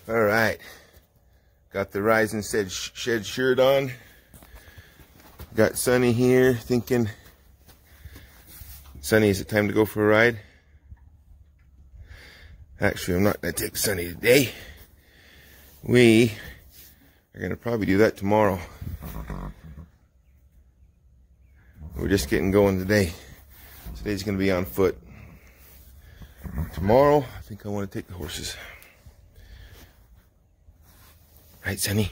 All right, got the Rising Shed shirt on. Got Sonny here thinking, Sonny, is it time to go for a ride? Actually, I'm not going to take Sonny today. We are going to probably do that tomorrow. We're just getting going today. Today's going to be on foot. Tomorrow, I think I want to take the horses. Right, Sonny?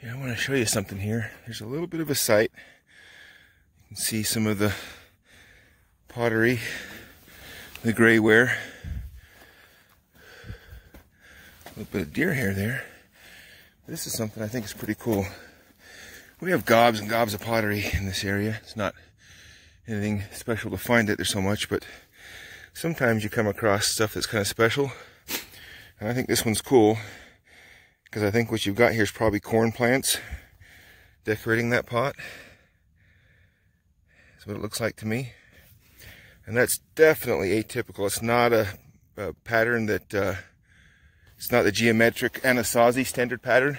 Yeah, I want to show you something here. There's a little bit of a site. You can see some of the pottery, the grayware. A little bit of deer hair there. This is something I think is pretty cool. We have gobs and gobs of pottery in this area. It's not anything special to find it. There's so much, but sometimes you come across stuff that's kind of special. And I think this one's cool because I think what you've got here is probably corn plants decorating that pot. That's what it looks like to me. And that's definitely atypical. It's not a pattern that, it's not the geometric Anasazi standard pattern.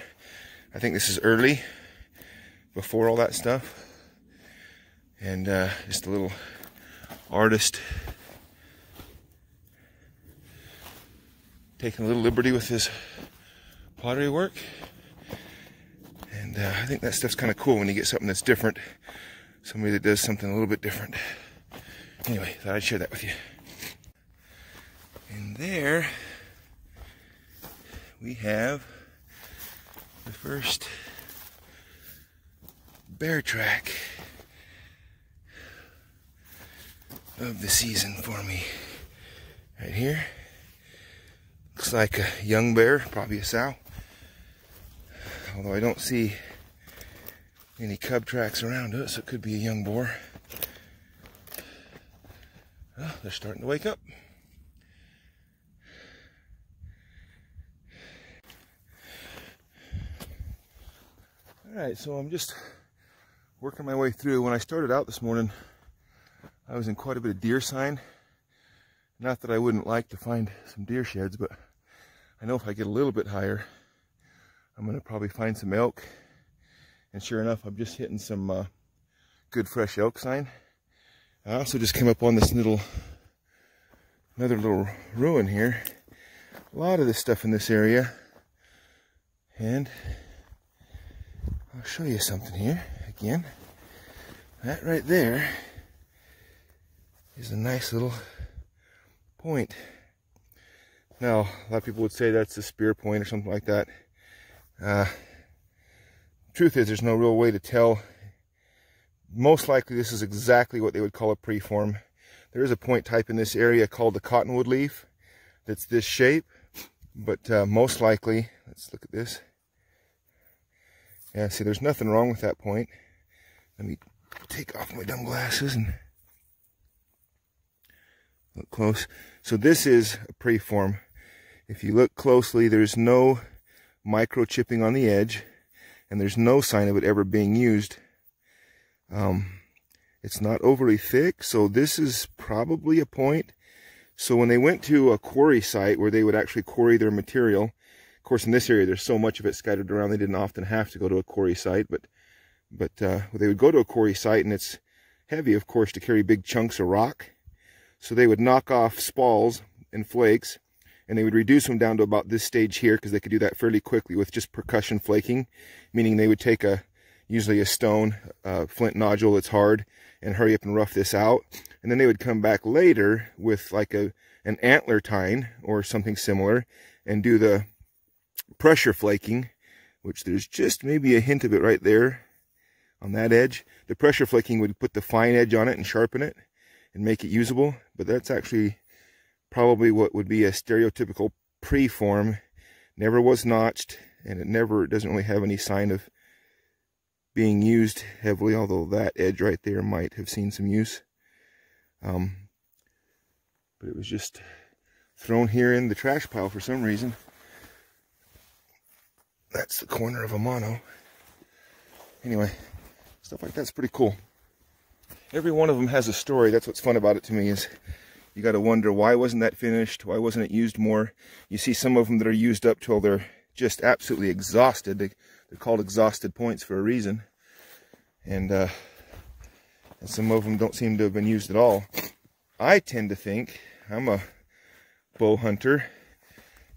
I think this is early, before all that stuff. And just a little artist taking a little liberty with his pottery work. And I think that stuff's kind of cool when you get something that's different. Somebody that does something a little bit different. Anyway, thought I'd share that with you. And there we have the first bear track of the season for me. Right here. Looks like a young bear, probably a sow. Although I don't see any cub tracks around it, so it could be a young boar. Well, they're starting to wake up. Alright, so I'm just working my way through. When I started out this morning, I was in quite a bit of deer sign. Not that I wouldn't like to find some deer sheds, but I know if I get a little bit higher, I'm going to probably find some elk. And sure enough, I'm just hitting some good fresh elk sign. I also just came up on this another little ruin here. A lot of this stuff in this area. And I'll show you something here again. That right there is a nice little point. Now, a lot of people would say that's a spear point or something like that. Truth is, there's no real way to tell. Most likely this is exactly what they would call a preform. There is a point type in this area called the cottonwood leaf that's this shape, but most likely, let's look at this. Yeah, see, there's nothing wrong with that point. Let me take off my dumb glasses and look close. So this is a preform. If you look closely, there's no microchipping on the edge, and there's no sign of it ever being used. It's not overly thick, so this is probably a point. So when they went to a quarry site where they would actually quarry their material, of course in this area there's so much of it scattered around, they didn't often have to go to a quarry site, but they would go to a quarry site, and it's heavy, of course, to carry big chunks of rock. So they would knock off spalls and flakes, and they would reduce them down to about this stage here, because they could do that fairly quickly with just percussion flaking, meaning they would take usually a stone, flint nodule that's hard, and hurry up and rough this out. And then they would come back later with like an antler tine or something similar and do the pressure flaking, which there's just maybe a hint of it right there on that edge. The pressure flaking would put the fine edge on it and sharpen it and make it usable, but that's actually probably what would be a stereotypical preform. Never was notched, and it doesn't really have any sign of being used heavily, although that edge right there might have seen some use. But it was just thrown here in the trash pile for some reason. That's the corner of a mono. Anyway, stuff like that's pretty cool. Every one of them has a story. That's what's fun about it to me, is You got to wonder, why wasn't that finished? Why wasn't it used more? You see some of them that are used up till they're just absolutely exhausted. They're called exhausted points for a reason. And some of them don't seem to have been used at all. I tend to think, I'm a bow hunter,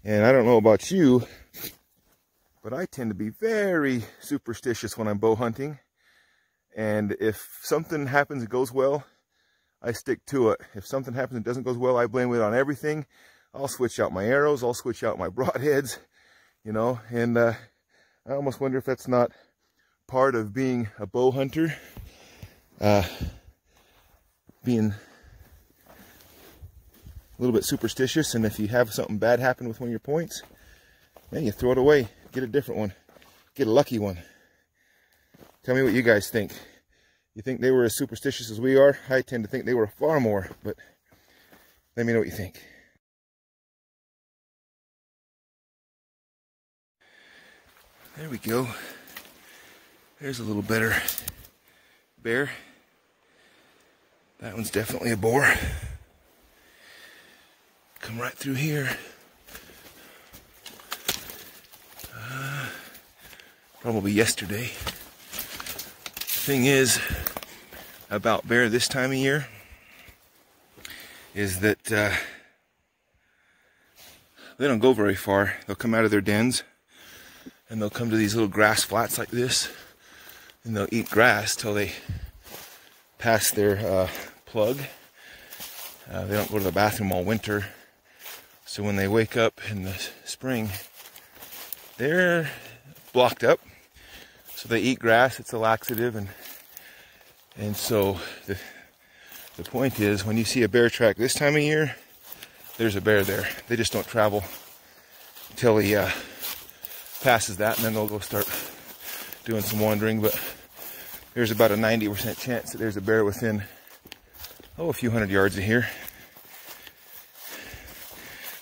and I don't know about you, but I tend to be very superstitious when I'm bow hunting. And if something happens that goes well, I stick to it. If something happens that doesn't go well, I blame it on everything. I'll switch out my arrows, I'll switch out my broadheads, you know, and I almost wonder if that's not part of being a bow hunter, being a little bit superstitious. And if you have something bad happen with one of your points, man, you throw it away, get a different one, get a lucky one. Tell me what you guys think. You think they were as superstitious as we are? I tend to think they were far more, but let me know what you think. There we go. There's a little better bear. That one's definitely a boar. Come right through here. Probably yesterday. The thing is about bear this time of year is that they don't go very far. They'll come out of their dens and they'll come to these little grass flats like this, and they'll eat grass till they pass their plug. They don't go to the bathroom all winter, so when they wake up in the spring, they're blocked up. So they eat grass. It's a laxative, and so the point is, when you see a bear track this time of year, there's a bear there. They just don't travel until he passes that, and then they'll go start doing some wandering. But there's about a 90% chance that there's a bear within, a few hundred yards of here,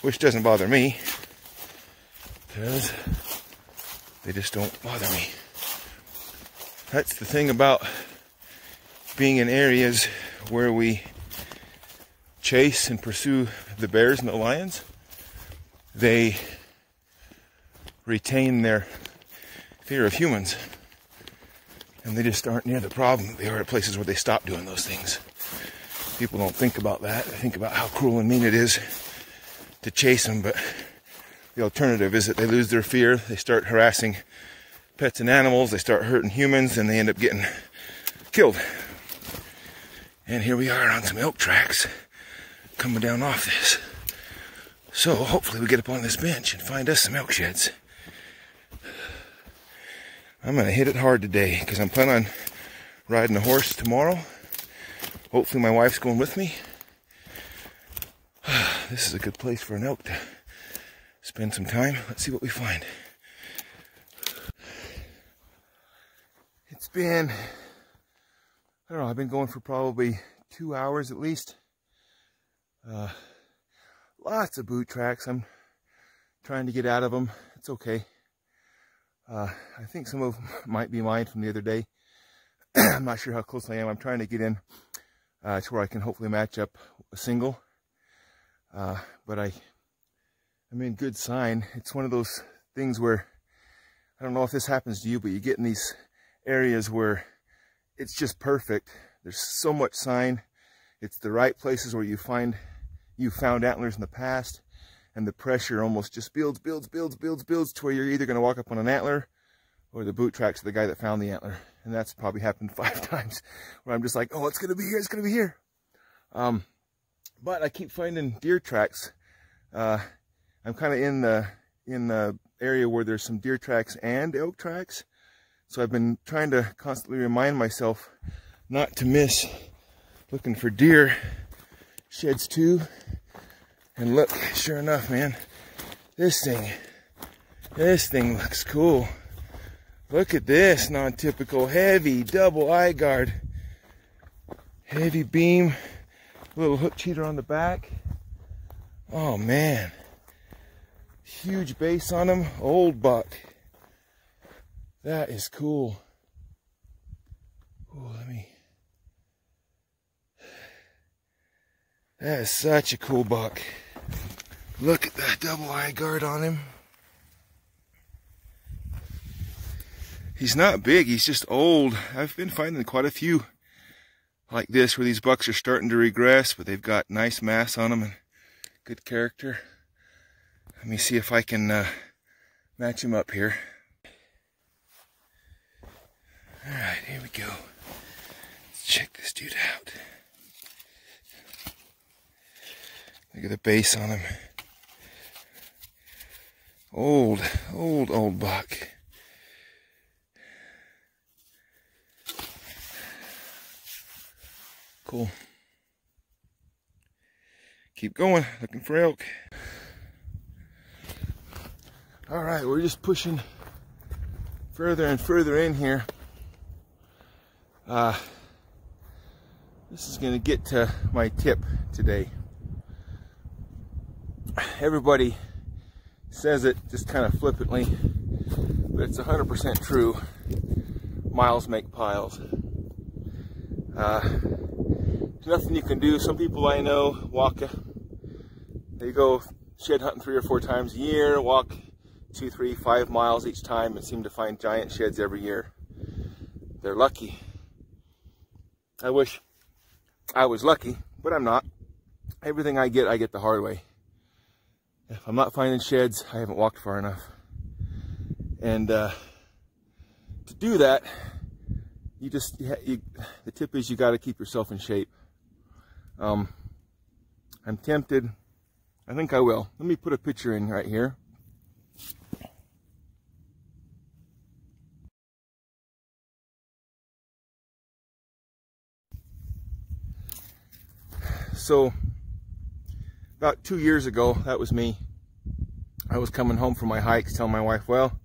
which doesn't bother me because they just don't bother me. That's the thing about being in areas where we chase and pursue the bears and the lions. They retain their fear of humans, and they just aren't near the problem. They are at places where they stop doing those things. People don't think about that. They think about how cruel and mean it is to chase them, but the alternative is that they lose their fear, they start harassing pets and animals, they start hurting humans, and they end up getting killed. And here we are on some elk tracks coming down off this. So hopefully we get up on this bench and find us some elk sheds. I'm gonna hit it hard today because I'm planning on riding a horse tomorrow. Hopefully my wife's going with me. This is a good place for an elk to spend some time. Let's see what we find. It's been, I don't know, I've been going for probably 2 hours at least. Lots of boot tracks. I'm trying to get out of them. It's okay. I think some of them might be mine from the other day. I'm not sure how close I am. I'm trying to get in to where I can hopefully match up a single. But I'm in good sign. It's one of those things where, I don't know if this happens to you, but you get in these areas where it's just perfect. There's so much sign. It's the right places where you found antlers in the past, and the pressure almost just builds to where you're either going to walk up on an antler or the boot tracks of the guy that found the antler. And that's probably happened 5 times where I'm just like, oh, it's going to be here, it's going to be here. But I keep finding deer tracks. I'm kind of in the area where there's some deer tracks and elk tracks. So I've been trying to constantly remind myself not to miss looking for deer sheds too. And look, sure enough, man, this thing looks cool. Look at this, non-typical, heavy double eye guard, heavy beam, little hook cheater on the back. Oh man, huge base on him, old buck. That is cool. Oh, That is such a cool buck. Look at that double eye guard on him. He's not big, he's just old. I've been finding quite a few like this where these bucks are starting to regress, but they've got nice mass on them and good character. Let me see if I can match him up here. All right, here we go. Let's check this dude out. Look at the base on him. Old buck. Cool. Keep going, looking for elk. All right, we're just pushing further and further in here. This is gonna get to my tip today. Everybody says it just kind of flippantly, but it's 100% true. Miles make piles. There's nothing you can do. Some people I know walk, they go shed hunting 3 or 4 times a year, walk 2, 3, 5 miles each time and seem to find giant sheds every year. They're lucky. I wish I was lucky, but I'm not. Everything I get the hard way. If I'm not finding sheds, I haven't walked far enough. And to do that, the tip is you got to keep yourself in shape. I'm tempted. I think I will. Let me put a picture in right here. So about 2 years ago, that was me. I was coming home from my hikes, telling my wife, well,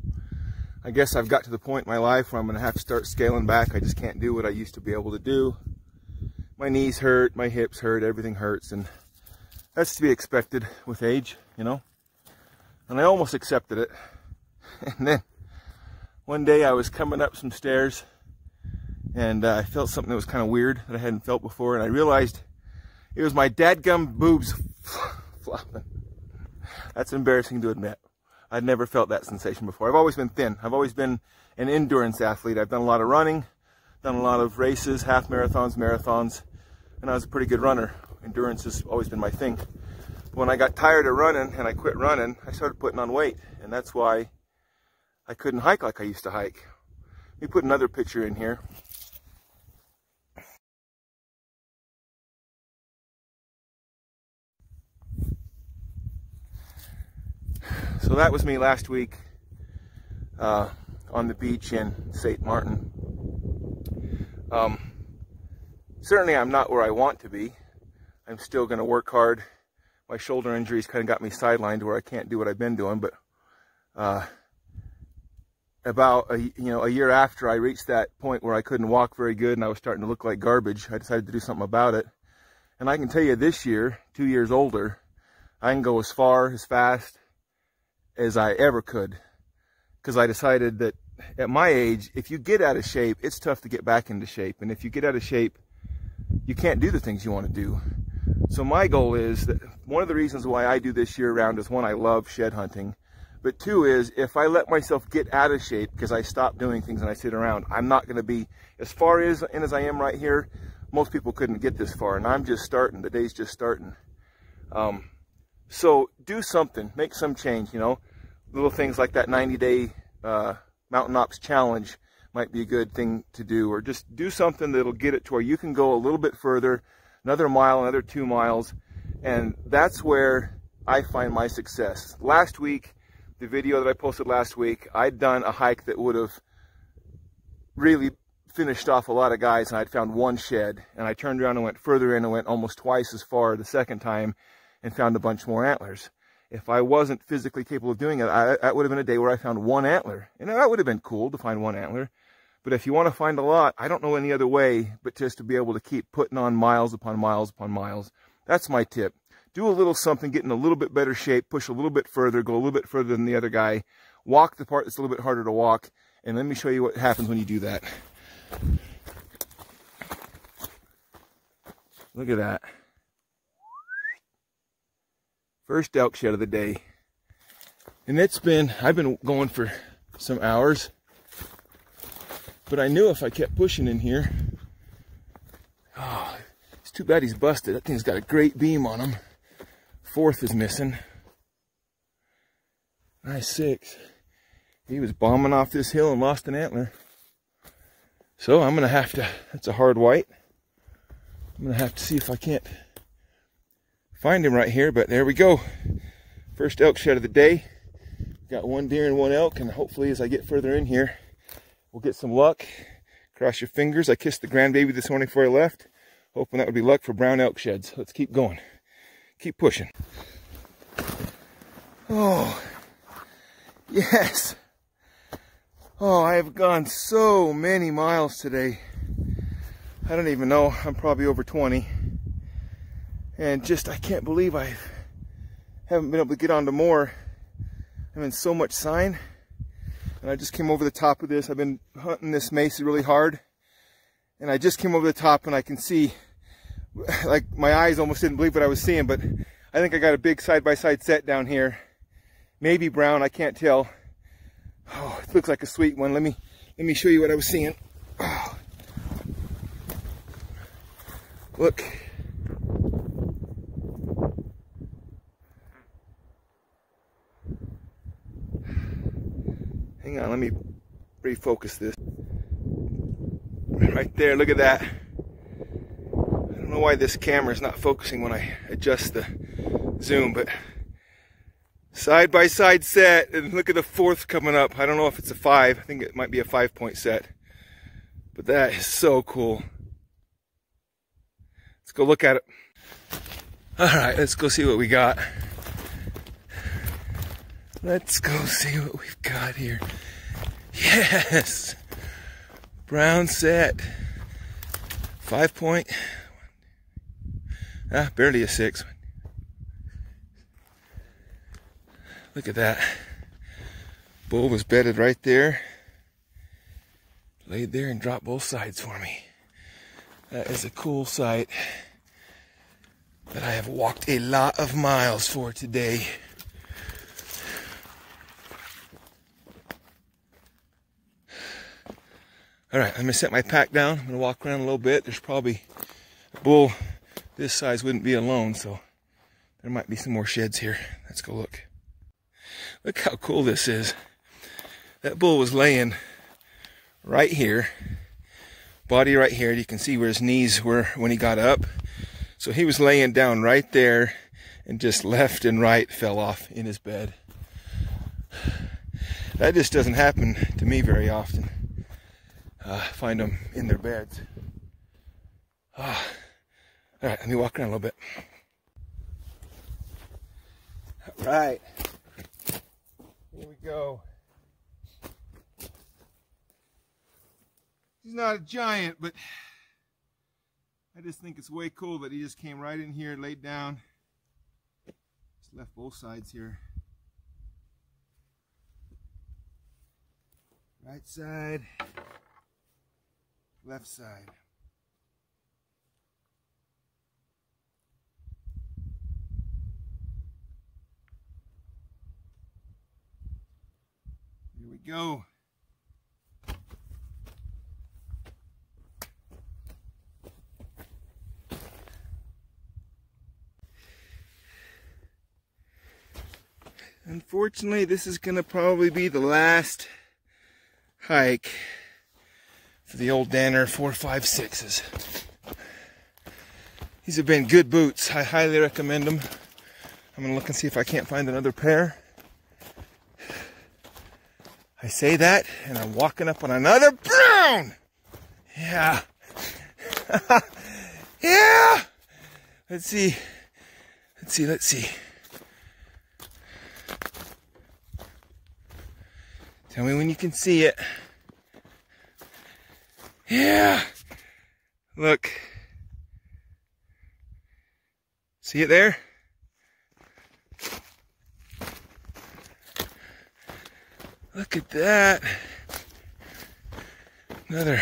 I guess I've got to the point in my life where I'm going to have to start scaling back. I just can't do what I used to be able to do. My knees hurt, my hips hurt, everything hurts, and that's to be expected with age, you know. And I almost accepted it. And then one day I was coming up some stairs and I felt something that was kind of weird that I hadn't felt before, and I realized it was my dadgum boobs flopping. That's embarrassing to admit. I'd never felt that sensation before. I've always been thin. I've always been an endurance athlete. I've done a lot of running, done a lot of races, half marathons, marathons, and I was a pretty good runner. Endurance has always been my thing. When I got tired of running and I quit running, I started putting on weight, and that's why I couldn't hike like I used to hike. Let me put another picture in here. So that was me last week on the beach in St. Martin. Certainly I'm not where I want to be. I'm still going to work hard. My shoulder injuries kind of got me sidelined where I can't do what I've been doing, but about a year after I reached that point where I couldn't walk very good and I was starting to look like garbage, I decided to do something about it. And I can tell you this year, 2 years older, I can go as far, as fast as I ever could, because I decided that at my age, if you get out of shape, it's tough to get back into shape. And if you get out of shape, you can't do the things you want to do. So my goal is that one of the reasons why I do this year round is, one, I love shed hunting, but 2 is if I let myself get out of shape because I stop doing things and I sit around, I'm not going to be as far as I am right here. Most people couldn't get this far, and I'm just starting. The day's just starting. So do something, make some change, you know. Little things like that 90-day Mountain Ops Challenge might be a good thing to do, or just do something that'll get it to where you can go a little bit further, another mile, another 2 miles, and that's where I find my success. Last week, the video that I posted last week, I'd done a hike that would have really finished off a lot of guys, and I'd found one shed, and I turned around and went further in and went almost twice as far the second time and found a bunch more antlers. If I wasn't physically capable of doing it, that would have been a day where I found one antler. And that would have been cool to find one antler. But if you want to find a lot, I don't know any other way but just to be able to keep putting on miles upon miles upon miles. That's my tip. Do a little something, get in a little bit better shape, push a little bit further, go a little bit further than the other guy, walk the part that's a little bit harder to walk, and let me show you what happens when you do that. Look at that. First elk shed of the day. And I've been going for some hours. But I knew if I kept pushing in here, oh, it's too bad he's busted. That thing's got a great beam on him. Fourth is missing. Nice 6. He was bombing off this hill and lost an antler. So I'm gonna have to, that's a hard white. I'm gonna have to see if I can't find him right here, but there we go. First elk shed of the day. Got 1 deer and 1 elk, and hopefully as I get further in here, we'll get some luck. Cross your fingers. I kissed the grandbaby this morning before I left, hoping that would be luck for brown elk sheds. Let's keep going. Keep pushing. Oh, yes. Oh, I have gone so many miles today. I don't even know. I'm probably over 20. And just, I can't believe I haven't been able to get onto more. I'm in so much sign. And I just came over the top of this. I've been hunting this mesa really hard. And I just came over the top and I can see, like my eyes almost didn't believe what I was seeing, but I think I got a big side-by-side set down here. Maybe brown, I can't tell. Oh, it looks like a sweet one. Let me show you what I was seeing. Oh. Look. Hang on, let me refocus this. Right there, look at that. I don't know why this camera is not focusing when I adjust the zoom, but side by side set, and look at the fourth coming up. I don't know if it's a 5. I think it might be a 5-point set, but that is so cool. Let's go look at it. All right, let's go see what we got. Let's go see what we've got here. Yes, brown set, 5-point. Barely a 6. Look at that. Bull was bedded right there. Laid there and dropped both sides for me. That is a cool sight that I have walked a lot of miles for today. All right, I'm gonna set my pack down. I'm gonna walk around a little bit. There's probably a bull this size wouldn't be alone, so there might be some more sheds here. Let's go look. Look how cool this is. That bull was laying right here, body right here. You can see where his knees were when he got up. So he was laying down right there and just left and right fell off in his bed. That just doesn't happen to me very often. Find them in their beds. All right, let me walk around a little bit. All right, here we go. He's not a giant, but I just think it's way cool that he just came right in here, laid down, just left both sides here. Right side, left side. Here we go. Unfortunately, this is going to probably be the last hike for the old Danner 456s. These have been good boots. I highly recommend them. I'm going to look and see if I can't find another pair. I say that, and I'm walking up on another brown! Yeah. Yeah! Let's see. Let's see. Tell me when you can see it. Yeah. Look. See it there? Look at that. Another,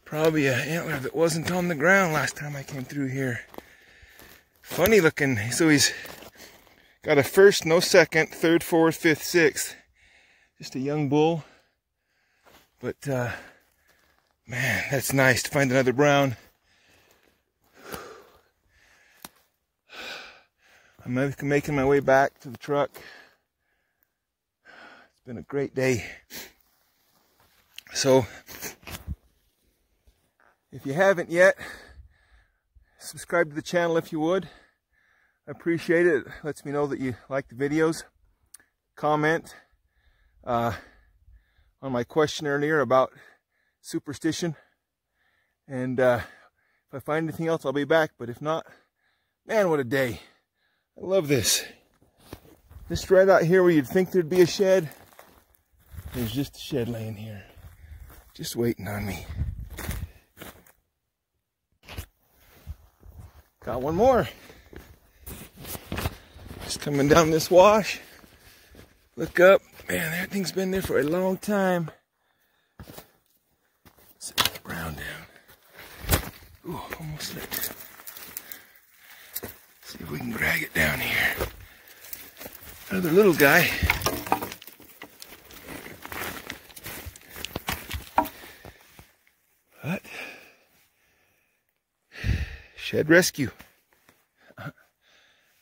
probably an antler that wasn't on the ground last time I came through here. Funny looking. So he's Got a first, no second, third, fourth, fifth, sixth. Just a young bull. But, man, that's nice to find another brown. I'm making my way back to the truck. It's been a great day. So, if you haven't yet, subscribe to the channel if you would. I appreciate it. It lets me know that you like the videos. Comment on my question earlier about superstition. And if I find anything else, I'll be back. But if not, man, what a day. I love this. Just right out here where you'd think there'd be a shed, there's just a shed laying here, just waiting on me. Got one more. Just coming down this wash. Look up. Man, that thing's been there for a long time. Set the brown down. Ooh, almost slipped. See if we can drag it down here. Another little guy. But shed rescue.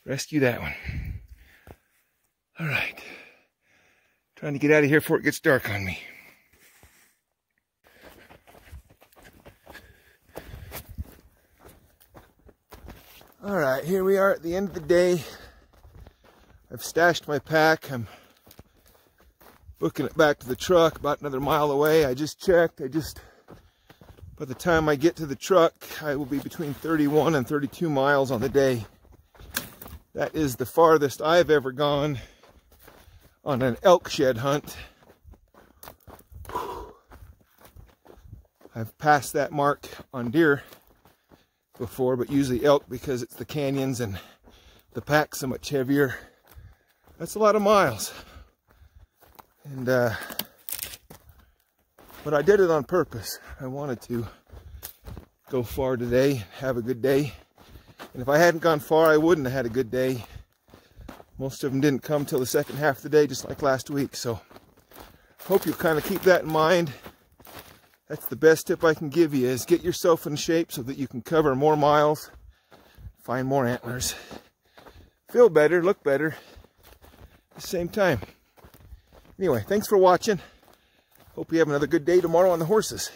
Rescue that one. All right. Trying to get out of here before it gets dark on me. All right, here we are at the end of the day. I've stashed my pack. I'm booking it back to the truck, about another mile away. I just checked. By the time I get to the truck, I will be between 31 and 32 miles on the day. That is the farthest I've ever gone on an elk shed hunt. I've passed that mark on deer before, but usually elk because it's the canyons and the pack's so much heavier. That's a lot of miles. And but I did it on purpose. I wanted to go far today, have a good day. And if I hadn't gone far, I wouldn't have had a good day. Most of them didn't come till the second half of the day, just like last week. So hope you'll kind of keep that in mind. That's the best tip I can give you, is get yourself in shape so that you can cover more miles, find more antlers, feel better, look better at the same time. Anyway, thanks for watching. Hope you have another good day tomorrow on the horses.